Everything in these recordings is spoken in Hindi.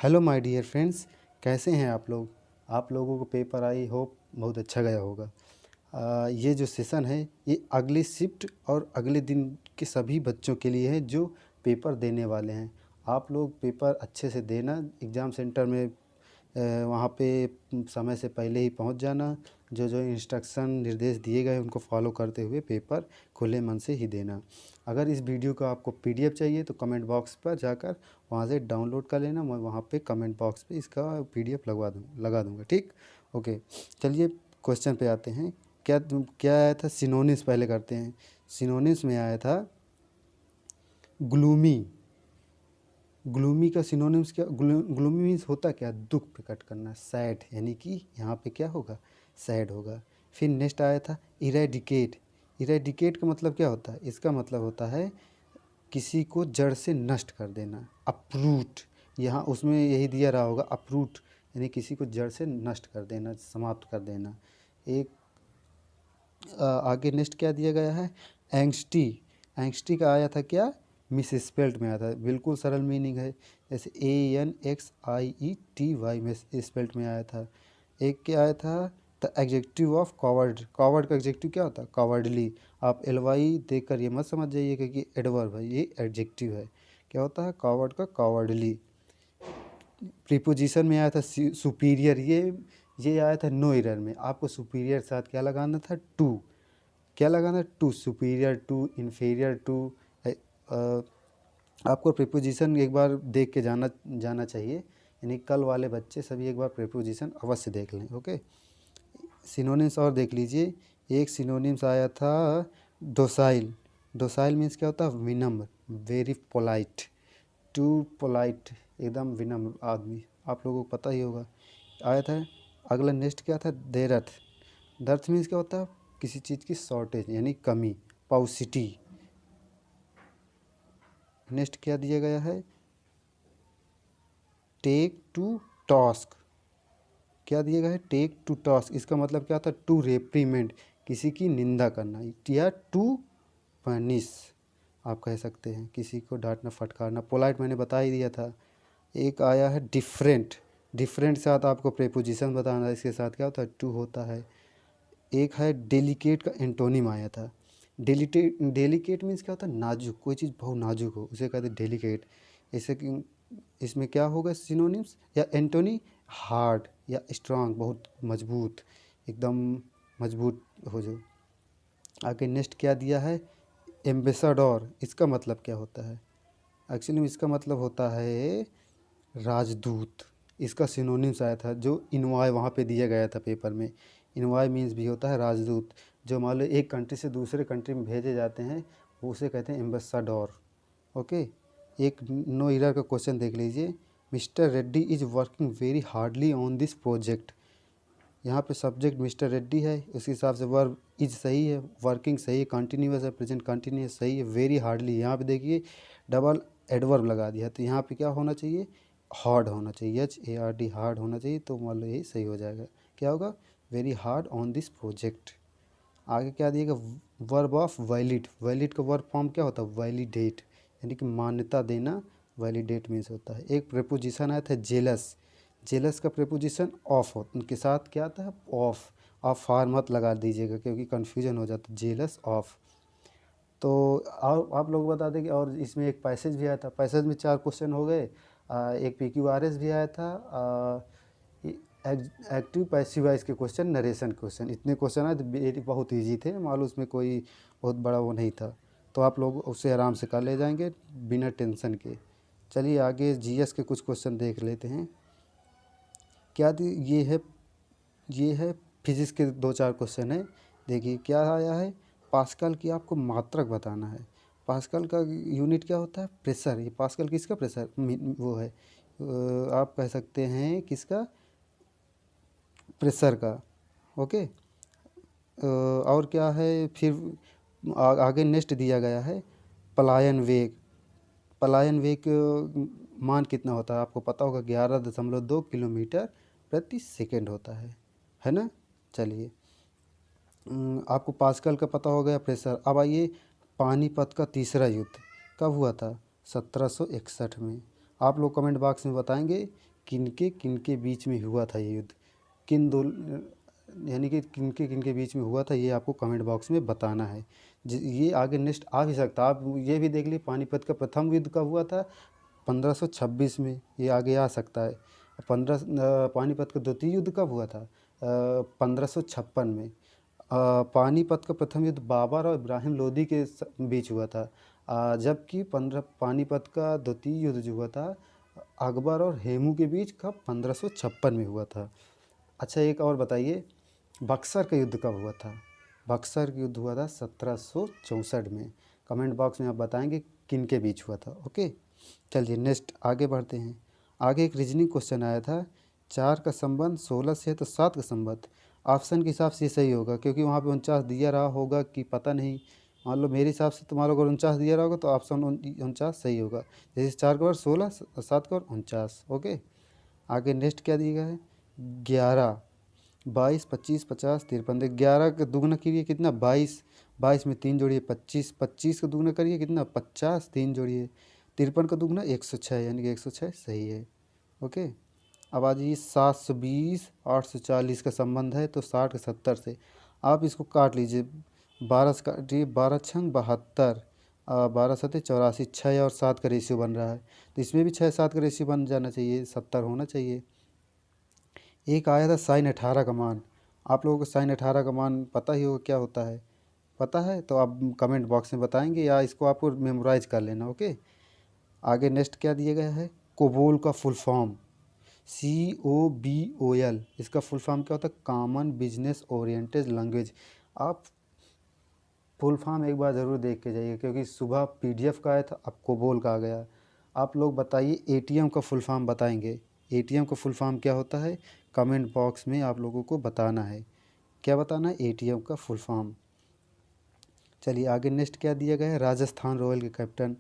हेलो माय डियर फ्रेंड्स, कैसे हैं आप लोग। आप लोगों को पेपर आई होप बहुत अच्छा गया होगा। ये जो सेशन है ये अगली शिफ्ट और अगले दिन के सभी बच्चों के लिए है जो पेपर देने वाले हैं। आप लोग पेपर अच्छे से देना, एग्ज़ाम सेंटर में वहाँ पे समय से पहले ही पहुँच जाना। जो जो इंस्ट्रक्शन निर्देश दिए गए उनको फॉलो करते हुए पेपर खुले मन से ही देना। अगर इस वीडियो का आपको पीडीएफ चाहिए तो कमेंट बॉक्स पर जाकर वहाँ से डाउनलोड कर लेना। मैं वहाँ पे कमेंट बॉक्स पे इसका पीडीएफ लगा दूँगा, ठीक। ओके, चलिए क्वेश्चन पे आते हैं। क्या आया था सिनोनिम्स, पहले करते हैं। सिनोनिम्स में आया था ग्लूमी। ग्लूमी का सिनोनिम्स क्या? ग्लूमी मीन्स होता क्या? दुख प्रकट करना, सैड, यानी कि यहाँ पे क्या होगा? सैड होगा। फिर नेक्स्ट आया था इरेडिकेट। इरेडिकेट का मतलब क्या होता है? इसका मतलब होता है किसी को जड़ से नष्ट कर देना। अपरूट, यहाँ उसमें यही दिया रहा होगा, अपरूट यानी किसी को जड़ से नष्ट कर देना, समाप्त कर देना। एक आगे नेक्स्ट क्या दिया गया है? एंग्स्टी। एंग्स्टी का आया था क्या? मिस स्पेल्ट में आया था। बिल्कुल सरल मीनिंग है, जैसे ANXIETY में स्पेल्ट में आया था। एक क्या आया था? The adjective of coward. Coward का एग्जेक्टिव क्या होता है? कॉवर्डली। आप LY देखकर ये मत समझ जाइएगा कि एडवर्ब है, ये एडजेक्टिव है। क्या होता है? कॉवर्ड का कॉवर्डली। प्रीपोजिशन में आया था सुपीरियर। ये आया था नो एरर में। आपको सुपीरियर के साथ क्या लगाना था? टू। क्या लगाना? To. Superior to, inferior to. आपको प्रीपोजिशन एक बार देख के जाना चाहिए, यानी कल वाले बच्चे सभी एक बार प्रीपोजिशन अवश्य देख लें। ओके, सिनोनिम्स और देख लीजिए। एक सिनोनिम्स आया था डोसाइल। डोसाइल मीन्स क्या होता है? विनम्र, वेरी पोलाइट। टू पोलाइट, एकदम विनम्र आदमी, आप लोगों को पता ही होगा। आया था अगला नेक्स्ट क्या था? देरथ। दर्थ मीन्स क्या होता है? किसी चीज़ की शॉर्टेज यानी कमी, पाउसिटी। नेक्स्ट क्या दिया गया है? Take to task. क्या दिया गया है? Take to task. इसका मतलब क्या होता है? टू रेप्रीमेंट, किसी की निंदा करना, या टू पनिश आप कह सकते हैं, किसी को डांटना फटकारना। पोलाइट मैंने बता ही दिया था। एक आया है डिफरेंट। डिफरेंट के साथ आपको प्रेपोजिशन बताना है, इसके साथ क्या होता है? टू होता है। एक है डेलिकेट का एंटोनिम आया था। डेलिकेट मीन्स क्या होता है? नाजुक, कोई चीज़ बहुत नाजुक हो उसे कहते हैं डेलिकेट। ऐसे कि इसमें क्या होगा सिनोनिम्स या एंटोनी? हार्ड या स्ट्रांग, बहुत मजबूत, एकदम मजबूत हो जो। आगे नेक्स्ट क्या दिया है? एम्बेसडर। इसका मतलब क्या होता है? एक्चुअली इसका मतलब होता है राजदूत। इसका सिनोनिम्स आया था जो इनवॉय वहाँ पे दिया गया था पेपर में। इनवॉय मीन्स भी होता है राजदूत, जो मान लो एक कंट्री से दूसरे कंट्री में भेजे जाते हैं, वो उसे कहते हैं एम्बेसडर। ओके, एक नो एरर का क्वेश्चन देख लीजिए। Mister Reddy is working very hardly on this project. यहाँ पे सब्जेक्ट मिस्टर रेड्डी है, उस हिसाब से वर्ब इज सही है, वर्किंग सही है, कंटिन्यूअस है, प्रेजेंट कंटिन्यूअस सही है, वेरी हार्डली यहाँ पे देखिए डबल एडवर्ब लगा दिया, तो यहाँ पे क्या होना चाहिए? हार्ड होना चाहिए, HARD, हार्ड होना चाहिए। तो मान लो यही सही हो जाएगा। क्या होगा? Very hard on this project. आगे क्या दिएगा? Verb of valid. वैलिड का वर्ब फॉर्म क्या होता है? वैलिडेट, यानी कि मान्यता देना। वैलिडेट मीन्स होता है। एक प्रेपोजिशन आया था जेलस। जेलस का प्रेपोजिशन ऑफ हो, उनके साथ क्या आता है? ऑफ। आप फार मत लगा दीजिएगा क्योंकि कन्फ्यूजन हो जाता है। Jealous of. तो आप लोग बता दें कि और इसमें एक पैसेज भी आया था। पैसेज में 4 क्वेश्चन हो गए। एक PQRS भी आया था। एक्टिव पैसिव वॉइस के क्वेश्चन, नरेशन क्वेश्चन, इतने क्वेश्चन आए तो बहुत ईजी थे, मालूम उसमें कोई बहुत बड़ा वो नहीं था। तो आप लोग उससे आराम से कर ले जाएंगे बिना टेंशन के। चलिए आगे GS के कुछ क्वेश्चन देख लेते हैं। ये है फिजिक्स के 2-4 क्वेश्चन है। देखिए क्या आया है? पास्कल की आपको मात्रक बताना है। पास्कल का यूनिट क्या होता है? प्रेशर। ये पास्कल किसका प्रेशर वो है? आप कह सकते हैं किसका? प्रेशर का। ओके। और क्या है फिर? आगे नेक्स्ट दिया गया है पलायन वेग। पलायन वेग मान कितना होता है? आपको पता होगा 11.2 किलोमीटर प्रति सेकंड होता है ना। चलिए आपको पास्कल का पता हो गया, प्रेशर। अब आइए पानीपत का तीसरा युद्ध कब हुआ था? 1761 में। आप लोग कमेंट बॉक्स में बताएंगे किनके बीच में हुआ था ये युद्ध, किन दो, यानी कि किनके बीच में हुआ था, ये आपको कमेंट बॉक्स में बताना है। ये आगे नेक्स्ट आ भी सकता है, आप ये भी देख लीजिए पानीपत का प्रथम युद्ध कब हुआ था, 1526 में, ये आगे आ सकता है। पानीपत का द्वितीय युद्ध कब हुआ था, 1556 में। पानीपत का प्रथम युद्ध बाबर और इब्राहिम लोदी के बीच हुआ था, जबकि पानीपत का द्वितीय युद्ध जो हुआ था अकबर और हेमू के बीच कब, 1556 में हुआ था। अच्छा एक और बताइए, बक्सर का युद्ध कब हुआ था, बक्सर का युद्ध हुआ था 1764 में। कमेंट बॉक्स में आप बताएंगे किन के बीच हुआ था। ओके, चलिए नेक्स्ट आगे बढ़ते हैं। आगे एक रीजनिंग क्वेश्चन आया था, 4 का संबंध 16 से है तो 7 का संबंध। ऑप्शन के हिसाब से सही होगा, क्योंकि वहाँ पे 49 दिया रहा होगा कि पता नहीं। मान लो मेरे हिसाब से तुम्हारा अगर 49 दिया रहा होगा तो ऑप्शन 49 सही होगा। जैसे 4 का और 16, 7 का और 49। ओके, आगे नेक्स्ट क्या दिया गया है, 11, 22, 25, 50, 53। देख 11 का दुगना करिए कितना, 22, 22 में 3 जोड़िए 25, 25 का दुगना करिए कितना, 50, 3 जोड़िए 53 का दुगना 106, यानी कि 106 सही है। ओके, अब आ जाइए 720, 840 का संबंध है तो 60 का 70 से। आप इसको काट लीजिए, 12 से काटिए, 12 छंग 72, 12 सतह 84, 6 और 7 का रेशियो बन रहा है, तो इसमें भी 6 7 का रेशियो बन जाना चाहिए, 70 होना चाहिए। एक आया था साइन 18 का मान, आप लोगों को साइन 18 का मान पता ही होगा क्या होता है, पता है तो आप कमेंट बॉक्स में बताएंगे या इसको आपको मेमोराइज कर लेना। ओके, आगे नेक्स्ट क्या दिया गया है, कोबोल का फुल फॉर्म, COBOL, इसका फुल फॉर्म क्या होता है, कॉमन बिजनेस ओरिएंटेड लैंग्वेज। आप फुल फॉर्म एक बार ज़रूर देख के जाइए, क्योंकि सुबह PDF का आया था, अब कोबोल का आ गया। आप लोग बताइए ATM का फुल फॉर्म बताएंगे, ATM का फुल फॉर्म क्या होता है, कमेंट बॉक्स में आप लोगों को बताना है, क्या बताना है, ATM का फुल फॉर्म। चलिए आगे नेक्स्ट क्या दिया गया है, राजस्थान रॉयल के कैप्टन,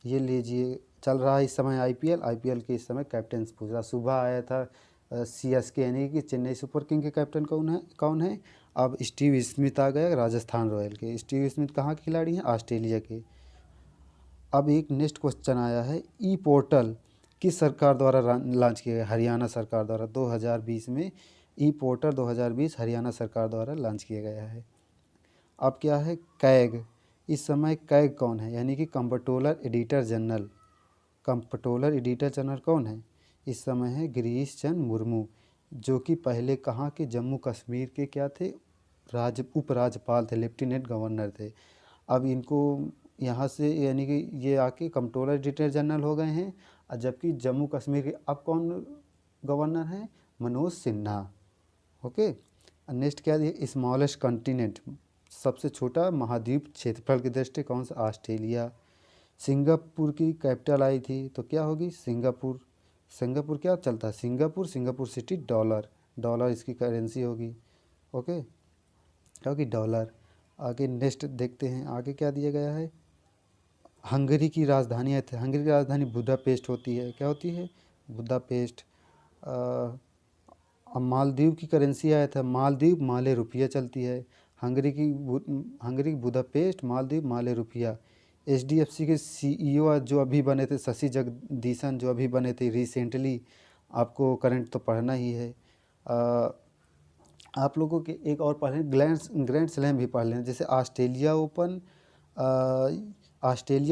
ये लीजिए, चल रहा है इस समय IPL के इस समय कैप्टन पूछ रहा। सुबह आया था CSK यानी कि चेन्नई सुपर किंग के कैप्टन कौन है। अब स्टीव स्मिथ आ गया राजस्थान रॉयल के। स्टीव स्मिथ कहाँ के खिलाड़ी हैं, ऑस्ट्रेलिया के। अब एक नेक्स्ट क्वेश्चन आया है, ई पोर्टल किस सरकार द्वारा लॉन्च किया गया, हरियाणा सरकार द्वारा 2020 में। ई पोर्टल 2020 हरियाणा सरकार द्वारा लॉन्च किया गया है। अब क्या है, कैग, इस समय कैग कौन है, यानी कि comptroller editor general. Comptroller editor general कौन है इस समय, है गिरीश चंद्र मुर्मू, जो कि पहले कहाँ के, जम्मू कश्मीर के क्या थे, उपराज्यपाल थे, लेफ्टिनेंट गवर्नर थे। अब इनको यहाँ से यानी कि ये आके कंप्ट्रोलर एडिटर जनरल हो गए हैं, और जबकि जम्मू कश्मीर के अब कौन गवर्नर हैं, मनोज सिन्हा। ओके, नेक्स्ट क्या दिया, स्मॉलेस्ट कॉन्टिनेंट, सबसे छोटा महाद्वीप क्षेत्रफल की दृष्टि कौन सा, ऑस्ट्रेलिया। सिंगापुर की कैपिटल आई थी तो क्या होगी, सिंगापुर। सिंगापुर क्या चलता है, सिंगापुर सिटी, डॉलर इसकी करेंसी होगी। ओके, क्या होगी, डॉलर। आगे नेक्स्ट देखते हैं, आगे क्या दिया गया है, हंगरी की राजधानी है, हंगरी की राजधानी बुडापेस्ट होती है, क्या होती है, बुडापेस्ट। अब मालदीव की करेंसी आया था, मालदीव माले रुपया चलती है। हंगरी की बुडापेस्ट, मालदीव माले रुपया। HDFC के CEO जो अभी बने थे, शशि जगदीशन, जो अभी बने थे रिसेंटली, आपको करंट तो पढ़ना ही है। आप लोगों के एक और पढ़ लें, ग्रैंड स्लैम भी पढ़ लें, जैसे ऑस्ट्रेलिया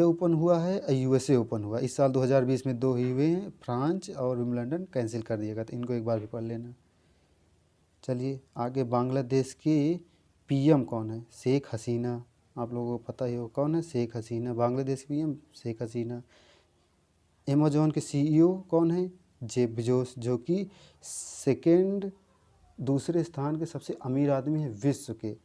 ओपन हुआ है, USA ओपन हुआ, इस साल 2020 में 2 ही हुए हैं, फ्रांस और विंबलडन कैंसिल कर दिया गया, तो इनको एक बार भी पढ़ लेना। चलिए आगे, बांग्लादेश की PM कौन है, शेख हसीना, आप लोगों को पता ही हो कौन है, शेख हसीना, बांग्लादेश की PM शेख हसीना। अमेजोन के CEO कौन है, जेफ बेजोस, जो कि दूसरे स्थान के सबसे अमीर आदमी हैं विश्व के।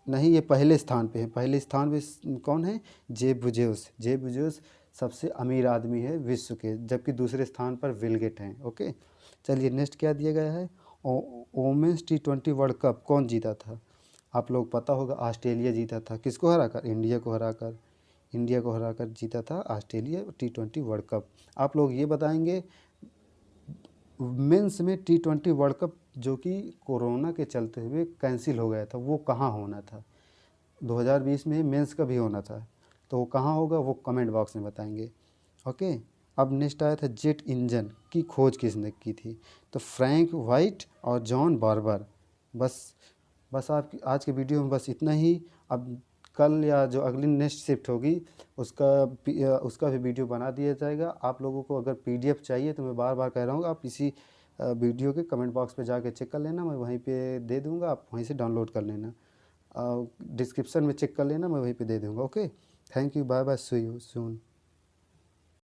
नहीं, ये पहले स्थान पे है, पहले स्थान पे कौन है, जेफ बेजोस सबसे अमीर आदमी है विश्व के, जबकि दूसरे स्थान पर बिल गेट हैं। ओके, चलिए नेक्स्ट क्या दिया गया है, वोमेंस T20 वर्ल्ड कप कौन जीता था, आप लोग पता होगा, ऑस्ट्रेलिया जीता था, किसको हराकर, इंडिया को हराकर जीता था ऑस्ट्रेलिया T20 वर्ल्ड कप। आप लोग ये बताएंगे, मेंस में T20 वर्ल्ड कप जो कि कोरोना के चलते हुए कैंसिल हो गया था, वो कहाँ होना था, 2020 में मेंस का भी होना था, तो वो कहाँ होगा, वो कमेंट बॉक्स में बताएंगे। ओके, अब नेक्स्ट आया था जेट इंजन की खोज किसने की थी, तो फ्रैंक वाइट और जॉन बार्बर। बस बस आप आज के वीडियो में बस इतना ही। अब कल या जो अगली नेक्स्ट शिफ्ट होगी उसका भी वीडियो बना दिया जाएगा। आप लोगों को अगर पीडीएफ चाहिए तो मैं बार बार कह रहा हूँ, आप इसी वीडियो के कमेंट बॉक्स पे जाके चेक कर लेना, मैं वहीं पे दे दूँगा, आप वहीं से डाउनलोड कर लेना। डिस्क्रिप्शन में चेक कर लेना, मैं वहीं पे दे दूँगा। Okay, thank you, bye bye, see you soon.